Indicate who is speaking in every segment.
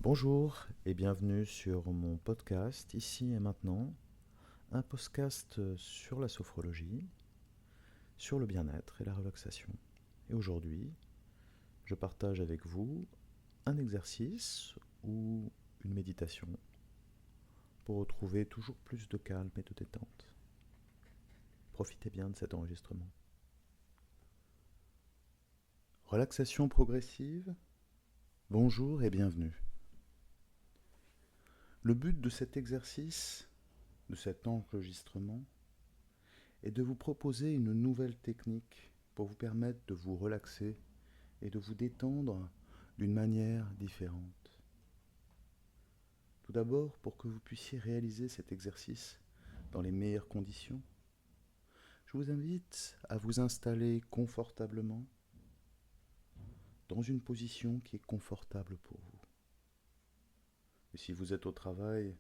Speaker 1: Bonjour et bienvenue sur mon podcast Ici et maintenant, un podcast sur la sophrologie, sur le bien-être et la relaxation. Et aujourd'hui, je partage avec vous un exercice ou une méditation pour retrouver toujours plus de calme et de détente. Profitez bien de cet enregistrement. Relaxation progressive, bonjour et bienvenue. Le but de cet exercice, de cet enregistrement, est de vous proposer une nouvelle technique pour vous permettre de vous relaxer et de vous détendre d'une manière différente. Tout d'abord, pour que vous puissiez réaliser cet exercice dans les meilleures conditions, je vous invite à vous installer confortablement dans une position qui est confortable pour vous. Et si vous êtes au travail,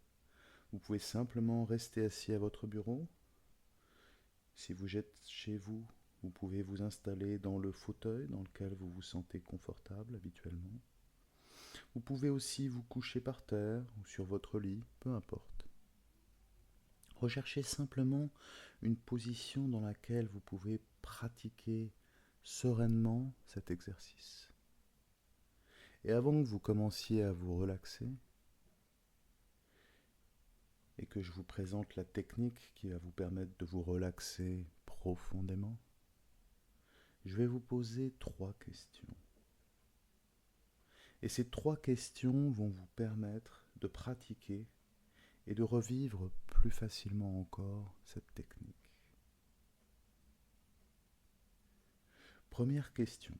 Speaker 1: vous pouvez simplement rester assis à votre bureau. Si vous êtes chez vous, vous pouvez vous installer dans le fauteuil dans lequel vous vous sentez confortable habituellement. Vous pouvez aussi vous coucher par terre ou sur votre lit, peu importe. Recherchez simplement une position dans laquelle vous pouvez pratiquer sereinement cet exercice. Et avant que vous commenciez à vous relaxer, et que je vous présente la technique qui va vous permettre de vous relaxer profondément, je vais vous poser 3 questions. Et ces 3 questions vont vous permettre de pratiquer et de revivre plus facilement encore cette technique. Première question.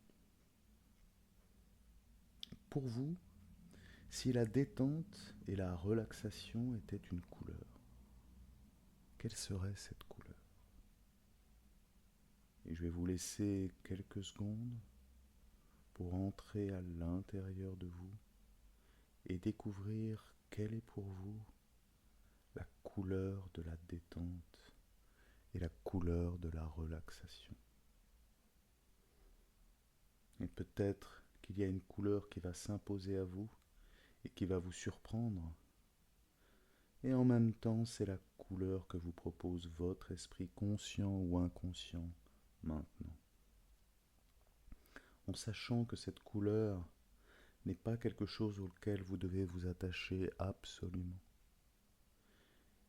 Speaker 1: Pour vous, si la détente et la relaxation étaient une couleur, quelle serait cette couleur? Et je vais vous laisser quelques secondes pour entrer à l'intérieur de vous et découvrir quelle est pour vous la couleur de la détente et la couleur de la relaxation. Et peut-être qu'il y a une couleur qui va s'imposer à vous et qui va vous surprendre. Et en même temps, c'est la couleur que vous propose votre esprit conscient ou inconscient maintenant. En sachant que cette couleur n'est pas quelque chose auquel vous devez vous attacher absolument.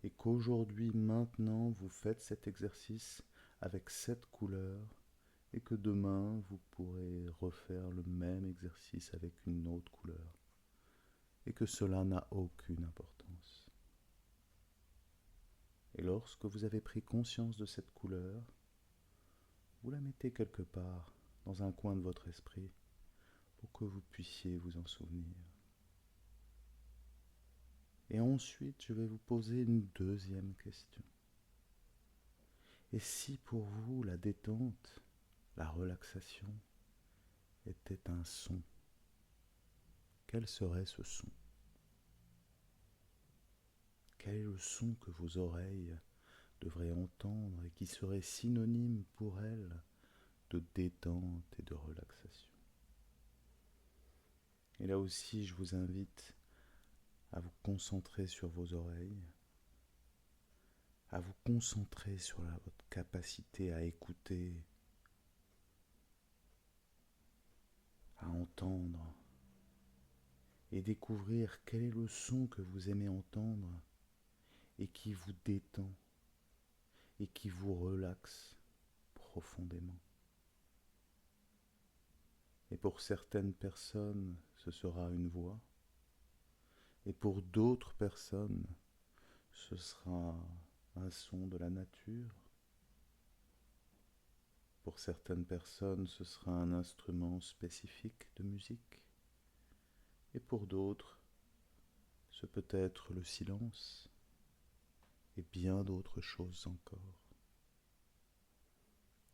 Speaker 1: Et qu'aujourd'hui, maintenant, vous faites cet exercice avec cette couleur et que demain, vous pourrez refaire le même exercice avec une autre couleur. Et que cela n'a aucune importance. Et lorsque vous avez pris conscience de cette couleur, vous la mettez quelque part dans un coin de votre esprit pour que vous puissiez vous en souvenir. Et ensuite, je vais vous poser une deuxième question. Et si pour vous, la détente, la relaxation était un son, quel serait ce son? Quel est le son que vos oreilles devraient entendre et qui serait synonyme pour elles de détente et de relaxation? Et là aussi, je vous invite à vous concentrer sur vos oreilles, à vous concentrer sur votre capacité à écouter, à entendre, et découvrir quel est le son que vous aimez entendre et qui vous détend et qui vous relaxe profondément. Et pour certaines personnes, ce sera une voix, et pour d'autres personnes, ce sera un son de la nature. Pour certaines personnes, ce sera un instrument spécifique de musique. Et pour d'autres, ce peut être le silence et bien d'autres choses encore.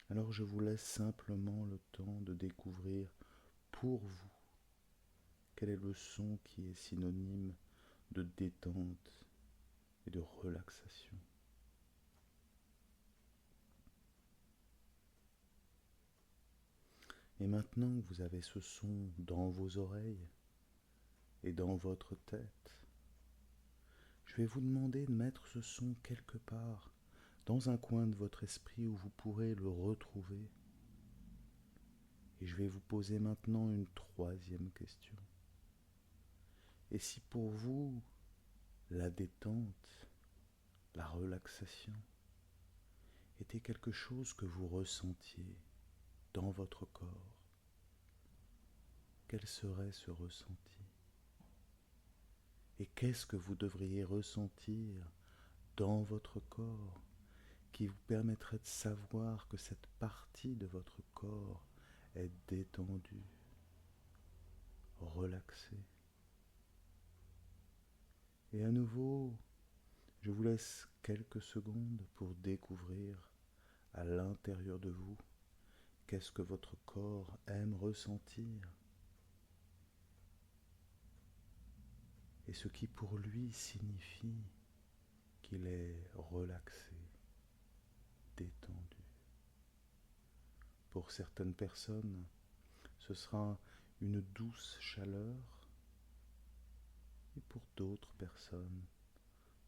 Speaker 1: Alors je vous laisse simplement le temps de découvrir pour vous quel est le son qui est synonyme de détente et de relaxation. Et maintenant que vous avez ce son dans vos oreilles et dans votre tête. Je vais vous demander de mettre ce son quelque part, dans un coin de votre esprit où vous pourrez le retrouver. Et je vais vous poser maintenant une troisième question. Et si pour vous, la détente, la relaxation, était quelque chose que vous ressentiez dans votre corps, quel serait ce ressenti? Et qu'est-ce que vous devriez ressentir dans votre corps qui vous permettrait de savoir que cette partie de votre corps est détendue, relaxée? Et à nouveau, je vous laisse quelques secondes pour découvrir à l'intérieur de vous qu'est-ce que votre corps aime ressentir et ce qui pour lui signifie qu'il est relaxé, détendu. Pour certaines personnes, ce sera une douce chaleur et pour d'autres personnes,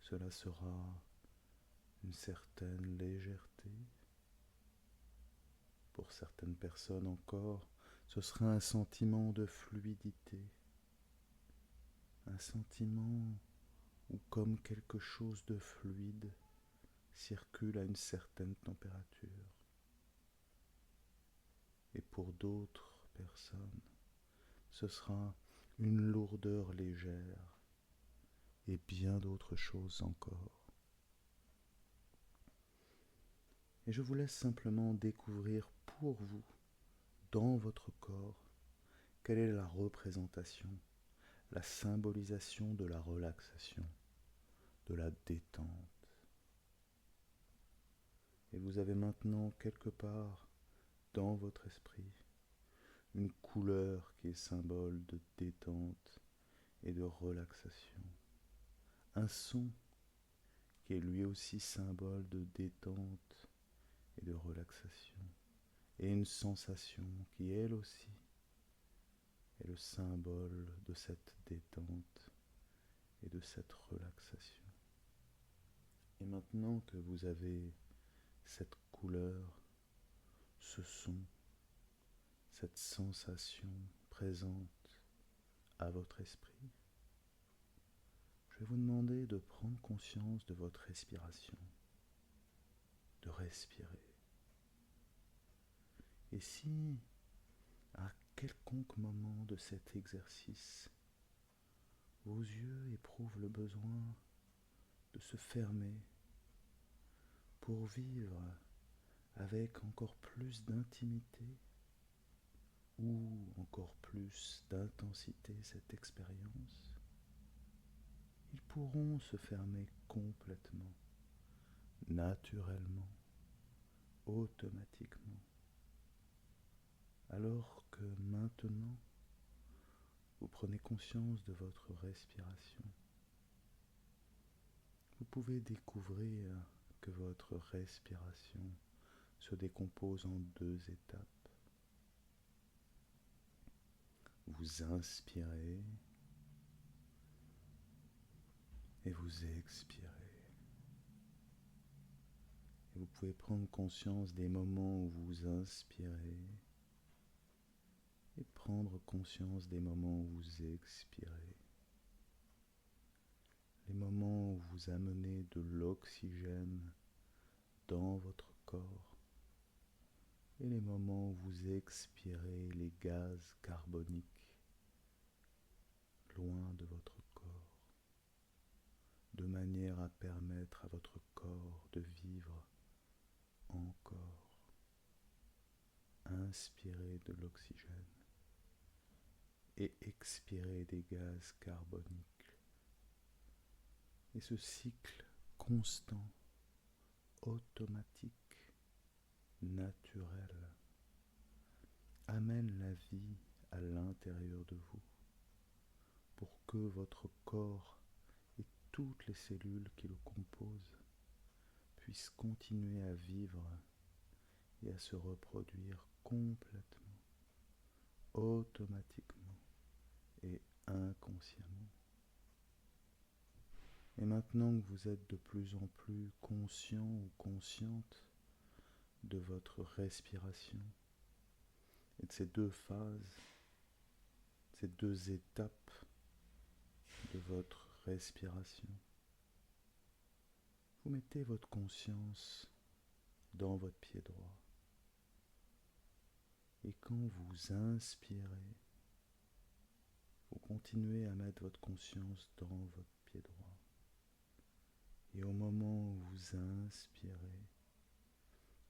Speaker 1: cela sera une certaine légèreté. Pour certaines personnes encore, ce sera un sentiment de fluidité, un sentiment où comme quelque chose de fluide circule à une certaine température. Et pour d'autres personnes, ce sera une lourdeur légère et bien d'autres choses encore. Et je vous laisse simplement découvrir pour vous, dans votre corps, quelle est la représentation, la symbolisation de la relaxation, de la détente. Et vous avez maintenant quelque part dans votre esprit une couleur qui est symbole de détente et de relaxation, un son qui est lui aussi symbole de détente et de relaxation, et une sensation qui elle aussi est le symbole de cette détente et de cette relaxation. Et maintenant que vous avez cette couleur, ce son, cette sensation présente à votre esprit, je vais vous demander de prendre conscience de votre respiration, de respirer. Et si, à quelconque moment de cet exercice, vos yeux éprouvent le besoin de se fermer pour vivre avec encore plus d'intimité ou encore plus d'intensité cette expérience, ils pourront se fermer complètement, naturellement, automatiquement. Alors que maintenant, vous prenez conscience de votre respiration, vous pouvez découvrir que votre respiration se décompose en deux étapes. Vous inspirez et vous expirez. Et vous pouvez prendre conscience des moments où vous inspirez et prendre conscience des moments où vous expirez. Les moments où vous amenez de l'oxygène dans votre corps et les moments où vous expirez les gaz carboniques loin de votre corps, de manière à permettre à votre corps de vivre encore. Inspirez de l'oxygène et expirez des gaz carboniques. Et ce cycle constant, automatique, naturel, amène la vie à l'intérieur de vous pour que votre corps et toutes les cellules qui le composent puissent continuer à vivre et à se reproduire complètement, automatiquement et inconsciemment. Et maintenant que vous êtes de plus en plus conscient ou consciente de votre respiration et de ces deux phases, ces deux étapes de votre respiration, vous mettez votre conscience dans votre pied droit. Et quand vous inspirez, vous continuez à mettre votre conscience dans votre pied droit. Et au moment où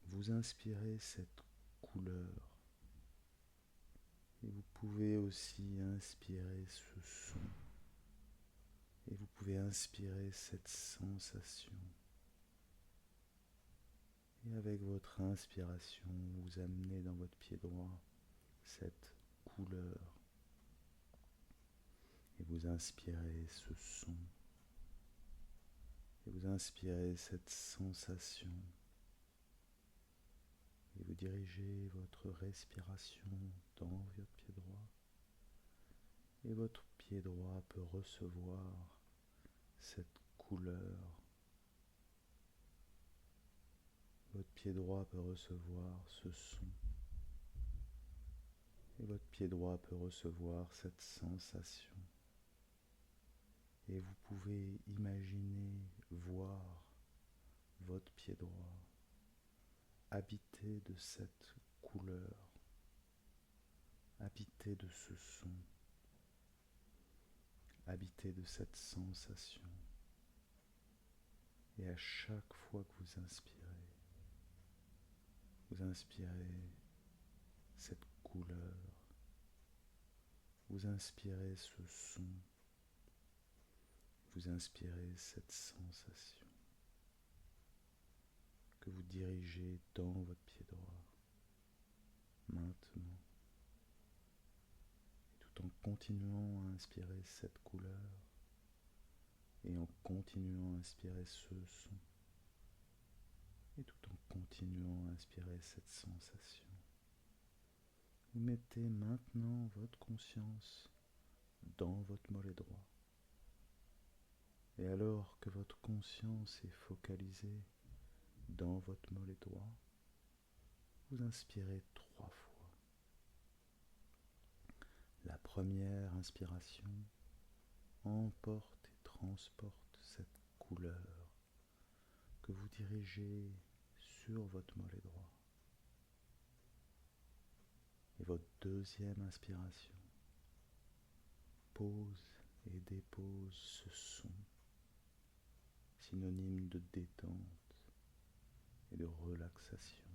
Speaker 1: vous inspirez cette couleur. Et vous pouvez aussi inspirer ce son. Et vous pouvez inspirer cette sensation. Et avec votre inspiration, vous amenez dans votre pied droit cette couleur. Et vous inspirez ce son. Et vous inspirez cette sensation. Et vous dirigez votre respiration dans votre pied droit. Et votre pied droit peut recevoir cette couleur. Votre pied droit peut recevoir ce son. Et votre pied droit peut recevoir cette sensation. Et vous pouvez imaginer, voir votre pied droit habité de cette couleur, habité de ce son, habité de cette sensation. Et à chaque fois que vous inspirez cette couleur, vous inspirez ce son, vous inspirez cette sensation que vous dirigez dans votre pied droit, maintenant, et tout en continuant à inspirer cette couleur, et en continuant à inspirer ce son, et tout en continuant à inspirer cette sensation. Vous mettez maintenant votre conscience dans votre mollet droit. Et alors que votre conscience est focalisée dans votre mollet droit, vous inspirez 3 fois. La première inspiration emporte et transporte cette couleur que vous dirigez sur votre mollet droit. Et votre deuxième inspiration pose et dépose ce son, synonyme de détente et de relaxation.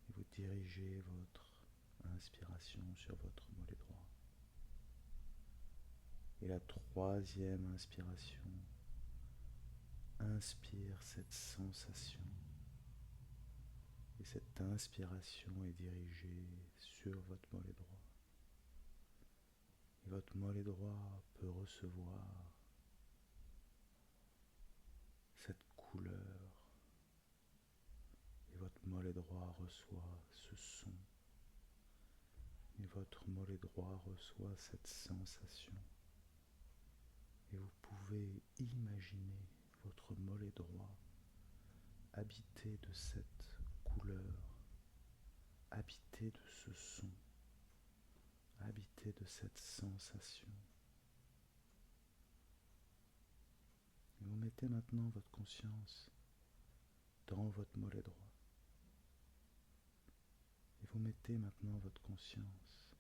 Speaker 1: Et vous dirigez votre inspiration sur votre mollet droit. Et la troisième inspiration inspire cette sensation. Et cette inspiration est dirigée sur votre mollet droit. Et votre mollet droit peut recevoir cette couleur. Et votre mollet droit reçoit ce son. Et votre mollet droit reçoit cette sensation. Et vous pouvez imaginer votre mollet droit habité de cette couleur, habité de ce son, habité de cette sensation. Et vous mettez maintenant votre conscience dans votre mollet droit. Et vous mettez maintenant votre conscience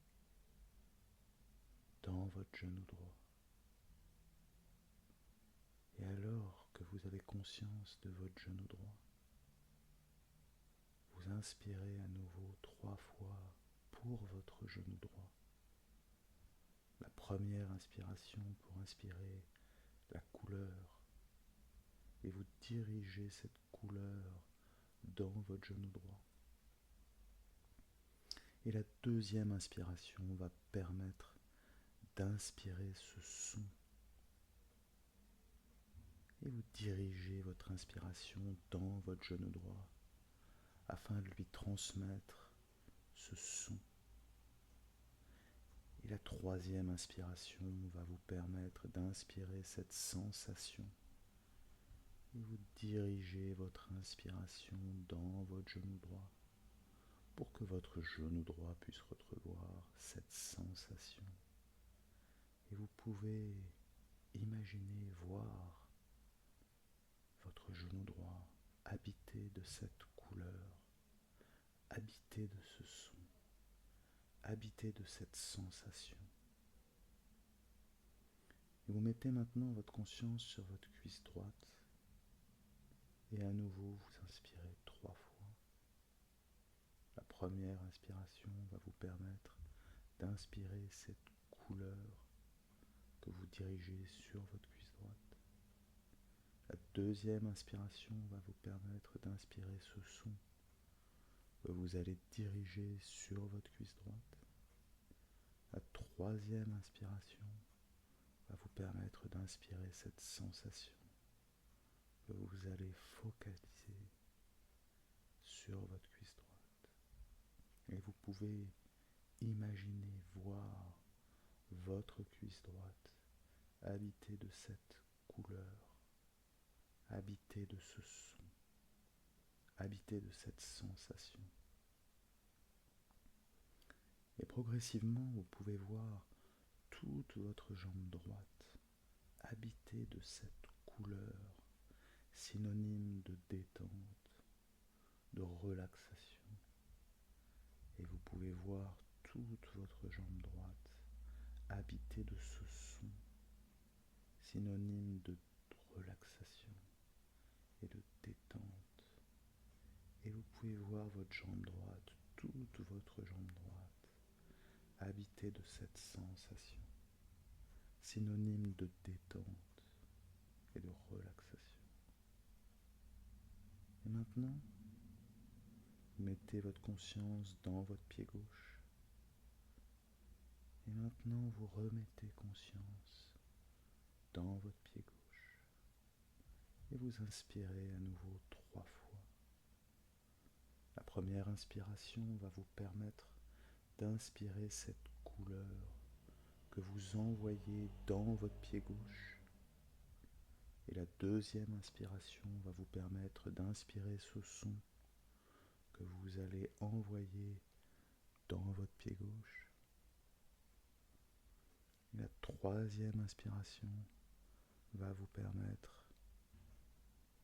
Speaker 1: dans votre genou droit. Et alors que vous avez conscience de votre genou droit, vous inspirez à nouveau 3 fois pour votre genou droit. La première inspiration pour inspirer la couleur, et vous dirigez cette couleur dans votre genou droit. Et la deuxième inspiration va permettre d'inspirer ce son. Et vous dirigez votre inspiration dans votre genou droit afin de lui transmettre ce son. Et Et la troisième inspiration va vous permettre d'inspirer cette sensation. Et vous dirigez votre inspiration dans votre genou droit pour que votre genou droit puisse recevoir cette sensation. Et vous pouvez imaginer, voir votre genou droit habité de cette couleur, habité de ce son, habité de cette sensation. Et vous mettez maintenant votre conscience sur votre cuisse droite et à nouveau vous inspirez 3 fois. La première inspiration va vous permettre d'inspirer cette couleur que vous dirigez sur votre cuisse droite. La deuxième inspiration va vous permettre d'inspirer ce son que vous allez diriger sur votre cuisse droite. La troisième inspiration va vous permettre d'inspirer cette sensation que vous allez focaliser sur votre cuisse droite. Et vous pouvez imaginer, voir votre cuisse droite habitée de cette couleur, habitée de ce son, habitée de cette sensation. Et progressivement, vous pouvez voir toute votre jambe droite habitée de cette couleur, synonyme de détente, de relaxation. Et vous pouvez voir toute votre jambe droite habitée de ce son, synonyme de relaxation et de détente. Et vous pouvez voir votre jambe droite, toute votre jambe droite, habitée de cette sensation, synonyme de détente et de relaxation. Et maintenant, mettez votre conscience dans votre pied gauche. Et maintenant, vous remettez conscience dans votre pied gauche. Et vous inspirez à nouveau 3 fois. La première inspiration va vous permettre d'inspirer cette couleur que vous envoyez dans votre pied gauche. Et la deuxième inspiration va vous permettre d'inspirer ce son que vous allez envoyer dans votre pied gauche. Et la troisième inspiration va vous permettre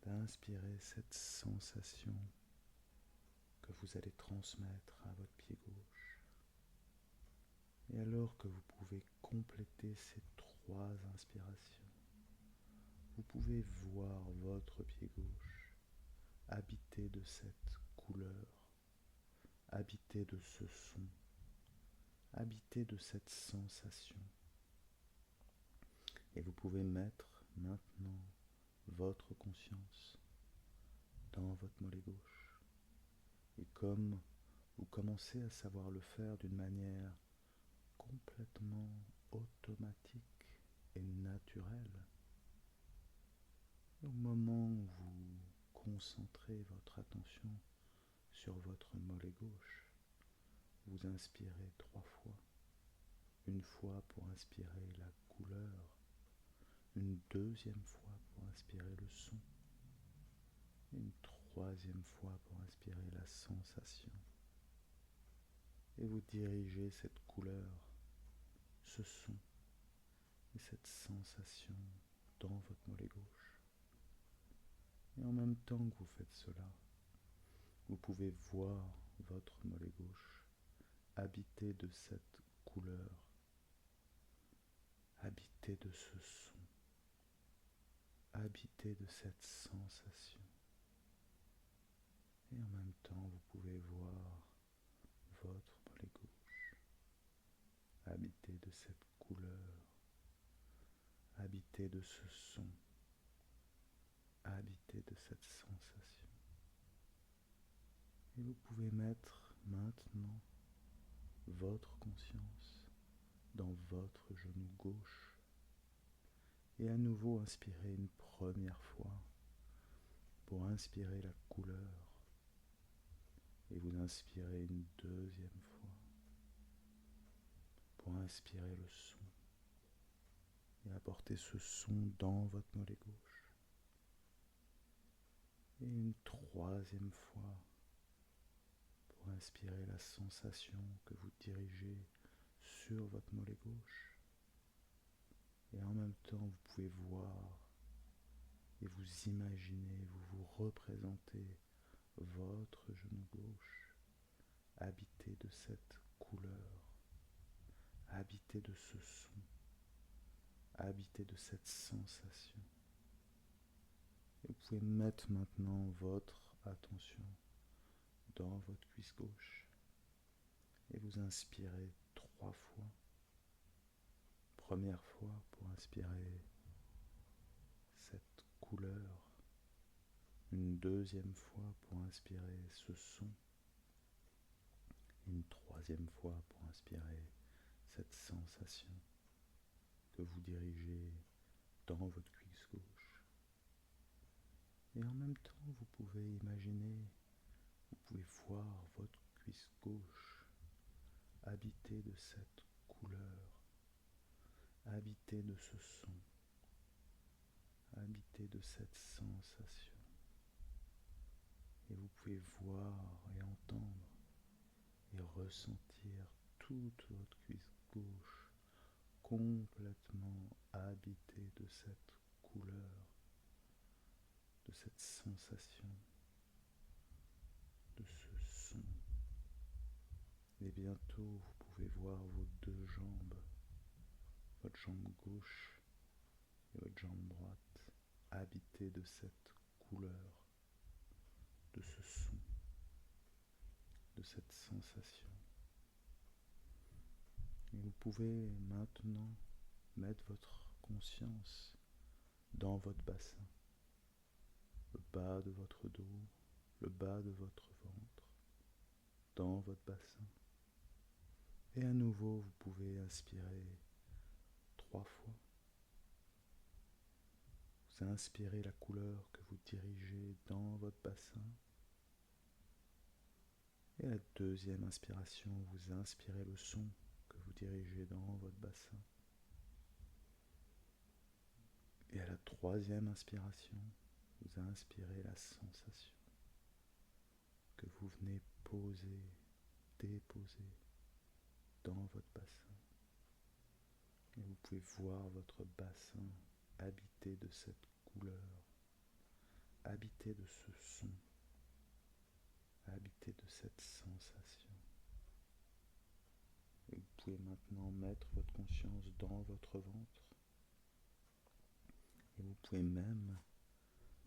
Speaker 1: d'inspirer cette sensation que vous allez transmettre à votre pied gauche. Et alors que vous pouvez compléter ces 3 inspirations, vous pouvez voir votre pied gauche habité de cette couleur, habité de ce son, habité de cette sensation. Et vous pouvez mettre maintenant votre conscience dans votre mollet gauche. Et comme vous commencez à savoir le faire d'une manière complètement automatique et naturelle, au moment où vous concentrez votre attention sur votre mollet gauche, vous inspirez 3 fois. Une fois pour inspirer la couleur, une deuxième fois pour inspirer le son, et une troisième fois pour inspirer la sensation. Et vous dirigez cette couleur, ce son et cette sensation dans votre mollet gauche. Et en même temps que vous faites cela, vous pouvez voir votre mollet gauche habité de cette couleur, habité de ce son, habité de cette sensation. Et en même temps, vous pouvez voir votre mollet gauche habité de cette couleur, habité de ce son, habité de cette sensation. Et vous pouvez mettre maintenant votre conscience dans votre genou gauche et à nouveau inspirer une première fois pour inspirer la couleur et vous inspirez une deuxième fois pour inspirer le son et apporter ce son dans votre mollet gauche. Et une troisième fois pour inspirer la sensation que vous dirigez sur votre mollet gauche. Et en même temps, vous pouvez voir et vous imaginez, vous vous représentez votre genou gauche habité de cette couleur, habité de ce son, habité de cette sensation. Et vous pouvez mettre maintenant votre attention dans votre cuisse gauche et vous inspirez 3 fois. Première fois pour inspirer cette couleur, une deuxième fois pour inspirer ce son, une troisième fois pour inspirer cette sensation que vous dirigez dans votre cuisse gauche. Et en même temps, vous pouvez imaginer, vous pouvez voir votre cuisse gauche habitée de cette couleur, habitée de ce son, habitée de cette sensation. Et vous pouvez voir et entendre et ressentir toute votre cuisse gauche complètement habitée de cette couleur, de cette sensation, de ce son. Et bientôt, vous pouvez voir vos 2 jambes, votre jambe gauche et votre jambe droite, habitées de cette couleur, de ce son, de cette sensation. Et vous pouvez maintenant mettre votre conscience dans votre bassin, le bas de votre dos, le bas de votre ventre, dans votre bassin. Et à nouveau, vous pouvez inspirer 3 fois. Vous inspirez la couleur que vous dirigez dans votre bassin. Et à la deuxième inspiration, vous inspirez le son que vous dirigez dans votre bassin. Et à la troisième inspiration, vous inspirez la sensation que vous venez poser, déposer dans votre bassin. Et vous pouvez voir votre bassin habité de cette couleur, habité de ce son, habité de cette sensation. Et vous pouvez maintenant mettre votre conscience dans votre ventre. Et vous pouvez même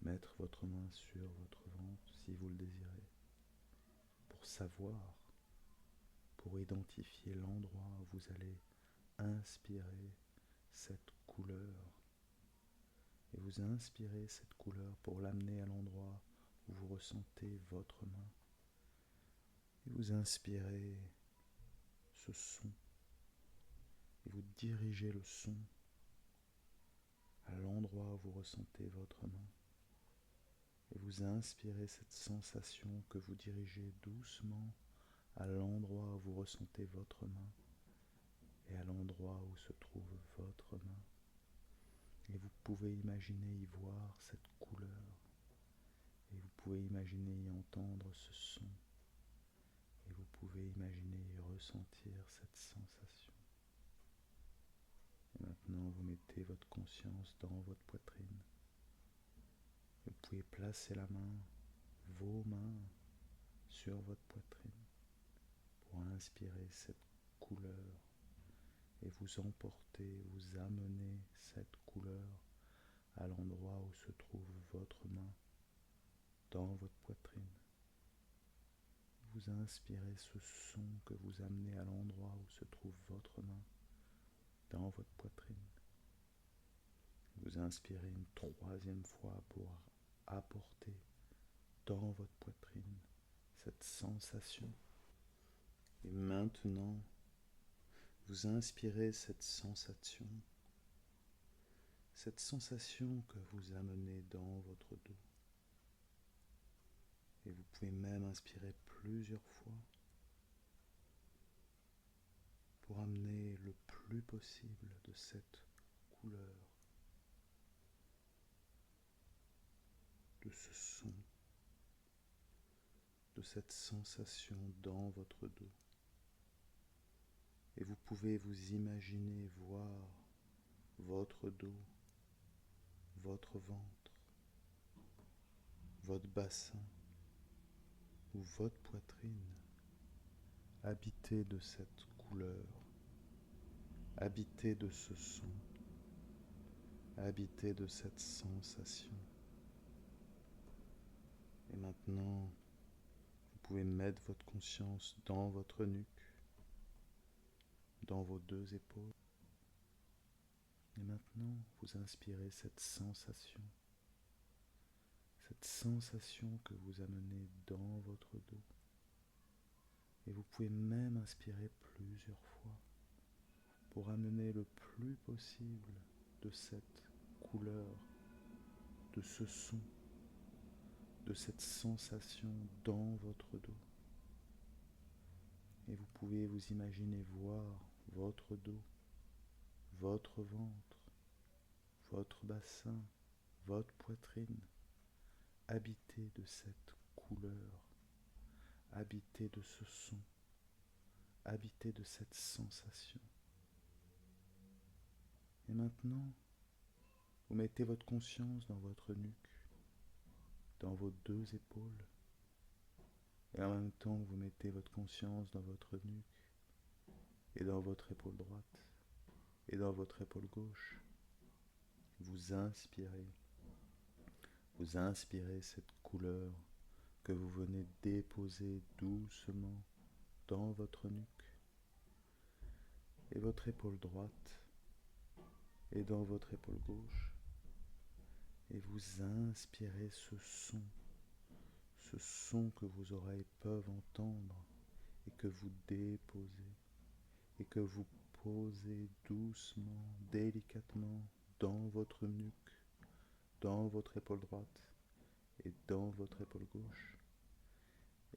Speaker 1: mettre votre main sur votre ventre si vous le désirez, pour savoir, pour identifier l'endroit où vous allez inspirer cette couleur. Et vous inspirez cette couleur pour l'amener à l'endroit où vous ressentez votre main. Et vous inspirez ce son. Et vous dirigez le son à l'endroit où vous ressentez votre main. Et vous inspirez cette sensation que vous dirigez doucement à l'endroit où vous ressentez votre main et à l'endroit où se trouve votre main. Et vous pouvez imaginer y voir cette couleur. Et vous pouvez imaginer y entendre ce son. Et vous pouvez imaginer y ressentir cette sensation. Et maintenant, vous mettez votre conscience dans votre poitrine. Vous pouvez placer la main, vos mains, sur votre poitrine pour inspirer cette couleur et vous emporter, vous amener cette couleur à l'endroit où se trouve votre main dans votre poitrine. Vous inspirez ce son que vous amenez à l'endroit où se trouve votre main dans votre poitrine. Vous inspirez une troisième fois pour apporter dans votre poitrine cette sensation. Et maintenant, vous inspirez cette sensation que vous amenez dans votre dos. Et vous pouvez même inspirer plusieurs fois pour amener le plus possible de cette couleur, de ce son, de cette sensation dans votre dos. Et vous pouvez vous imaginer voir votre dos, votre ventre, votre bassin ou votre poitrine habité de cette couleur, habité de ce son, habité de cette sensation. Et maintenant, vous pouvez mettre votre conscience dans votre nuque, dans vos deux épaules. Et maintenant, vous inspirez cette sensation que vous amenez dans votre dos. Et vous pouvez même inspirer plusieurs fois pour amener le plus possible de cette couleur, de ce son, de cette sensation dans votre dos. Et vous pouvez vous imaginer voir votre dos, votre ventre, votre bassin, votre poitrine, habité de cette couleur, habité de ce son, habité de cette sensation. Et maintenant, vous mettez votre conscience dans votre nuque, dans vos deux épaules, et en même temps, vous mettez votre conscience dans votre nuque, et dans votre épaule droite, et dans votre épaule gauche. Vous inspirez cette couleur que vous venez déposer doucement dans votre nuque, et votre épaule droite, et dans votre épaule gauche, et vous inspirez ce son que vos oreilles peuvent entendre, et que vous déposez, et que vous posez doucement, délicatement dans votre nuque, dans votre épaule droite et dans votre épaule gauche.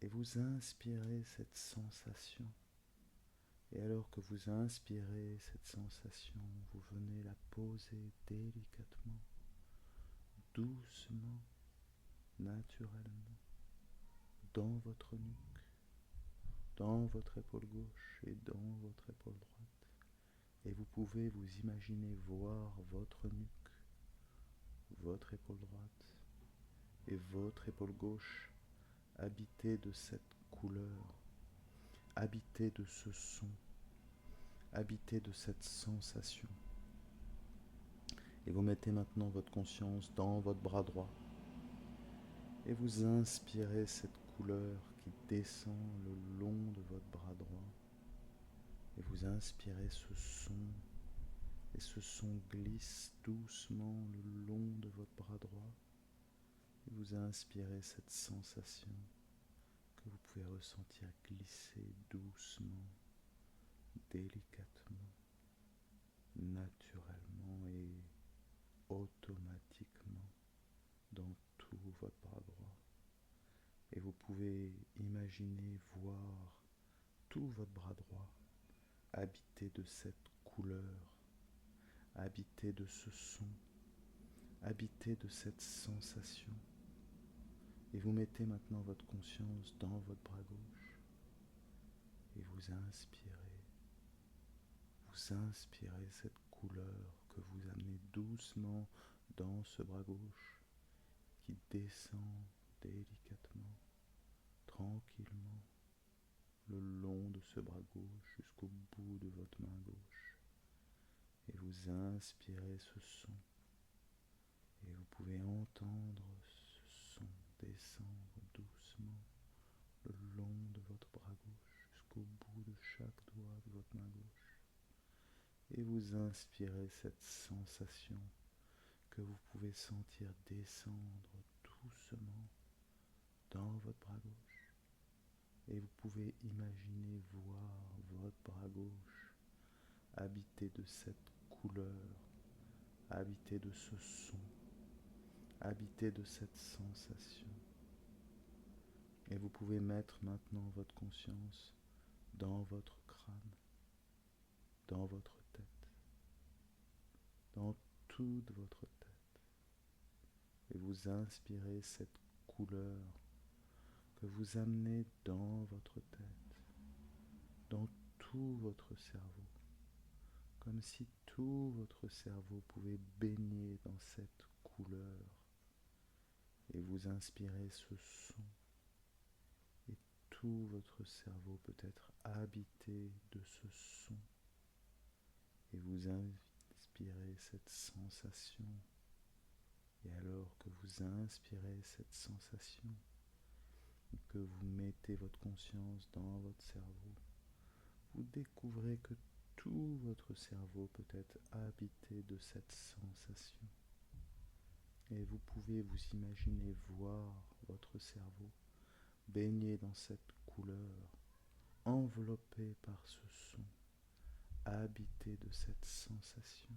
Speaker 1: Et vous inspirez cette sensation. Et alors que vous inspirez cette sensation, vous venez la poser délicatement, doucement, naturellement, dans votre nuque, dans votre épaule gauche et dans votre épaule droite. Et vous pouvez vous imaginer voir votre nuque, votre épaule droite et votre épaule gauche habitées de cette couleur, habitées de ce son, habitées de cette sensation. Et vous mettez maintenant votre conscience dans votre bras droit et vous inspirez cette couleur qui descend le long de votre bras droit. Et vous inspirez ce son, et ce son glisse doucement le long de votre bras droit. Et vous inspirez cette sensation que vous pouvez ressentir glisser doucement, délicatement, naturellement et automatiquement dans tout votre bras droit. Et vous pouvez imaginer voir tout votre bras droit habité de cette couleur, habité de ce son, habité de cette sensation. Et vous mettez maintenant votre conscience dans votre bras gauche et vous inspirez cette couleur que vous amenez doucement dans ce bras gauche qui descend délicatement, tranquillement, le long de ce bras gauche jusqu'au bout de votre main gauche. Et vous inspirez ce son et vous pouvez entendre ce son descendre doucement le long de votre bras gauche jusqu'au bout de chaque doigt de votre main gauche. Et vous inspirez cette sensation que vous pouvez sentir descendre doucement dans votre bras gauche. Et vous pouvez imaginer voir votre bras gauche habité de cette couleur, habité de ce son, habité de cette sensation. Et vous pouvez mettre maintenant votre conscience dans votre crâne, dans votre tête. dans toute votre tête. Et vous inspirez cette couleur que vous amenez dans votre tête, dans tout votre cerveau, comme si tout votre cerveau pouvait baigner dans cette couleur. Et vous inspirez ce son, et tout votre cerveau peut être habité de ce son. Et vous inspirez cette sensation. Et alors que vous inspirez cette sensation, que vous mettez votre conscience dans votre cerveau, vous découvrez que tout votre cerveau peut être habité de cette sensation. Et vous pouvez vous imaginer voir votre cerveau baigné dans cette couleur, enveloppé par ce son, habité de cette sensation.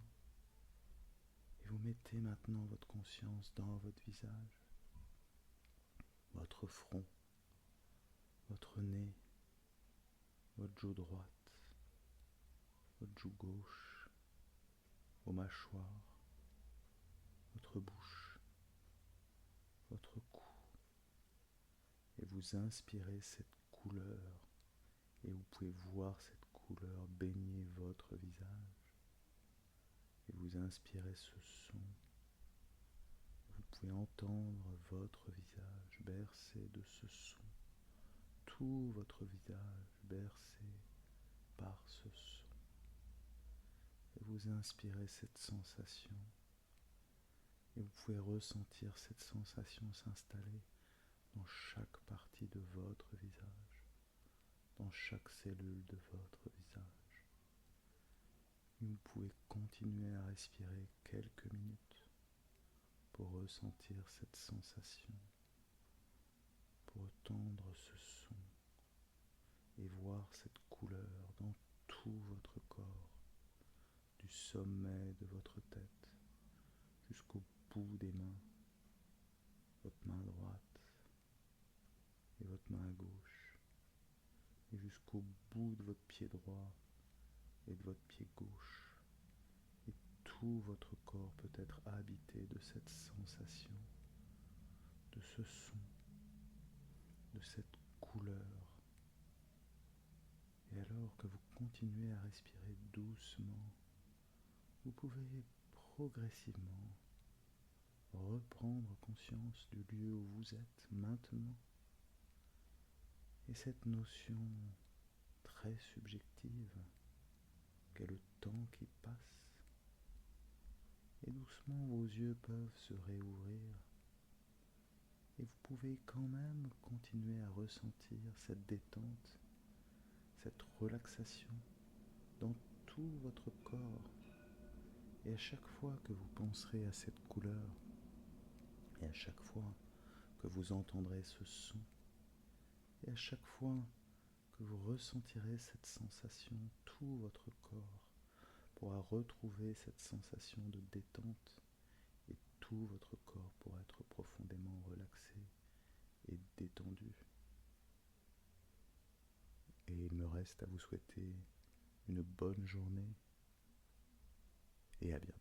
Speaker 1: Et vous mettez maintenant votre conscience dans votre visage, votre front, votre nez, votre joue droite, votre joue gauche, vos mâchoires, votre bouche, votre cou. Et vous inspirez cette couleur et vous pouvez voir cette couleur baigner votre visage. Et vous inspirez ce son. Vous pouvez entendre votre visage bercé de ce son. Tout votre visage bercé par ce son. Et vous inspirez cette sensation. Et vous pouvez ressentir cette sensation s'installer dans chaque partie de votre visage, dans chaque cellule de votre visage. Et vous pouvez continuer à respirer quelques minutes pour ressentir cette sensation, pour entendre ce son et voir cette couleur dans tout votre corps, du sommet de votre tête jusqu'au bout des mains, votre main droite et votre main gauche, et jusqu'au bout de votre pied droit et de votre pied gauche. Et tout votre corps peut être habité de cette sensation, de ce son, de cette couleur. Et alors que vous continuez à respirer doucement, vous pouvez progressivement reprendre conscience du lieu où vous êtes maintenant. Et cette notion très subjective qu'est le temps qui passe. Et doucement vos yeux peuvent se réouvrir et vous pouvez quand même continuer à ressentir cette détente, cette relaxation dans tout votre corps. Et à chaque fois que vous penserez à cette couleur, et à chaque fois que vous entendrez ce son, et à chaque fois que vous ressentirez cette sensation, tout votre corps pourra retrouver cette sensation de détente et tout votre corps pourra être profondément relaxé et détendu. Et il me reste à vous souhaiter une bonne journée et à bientôt.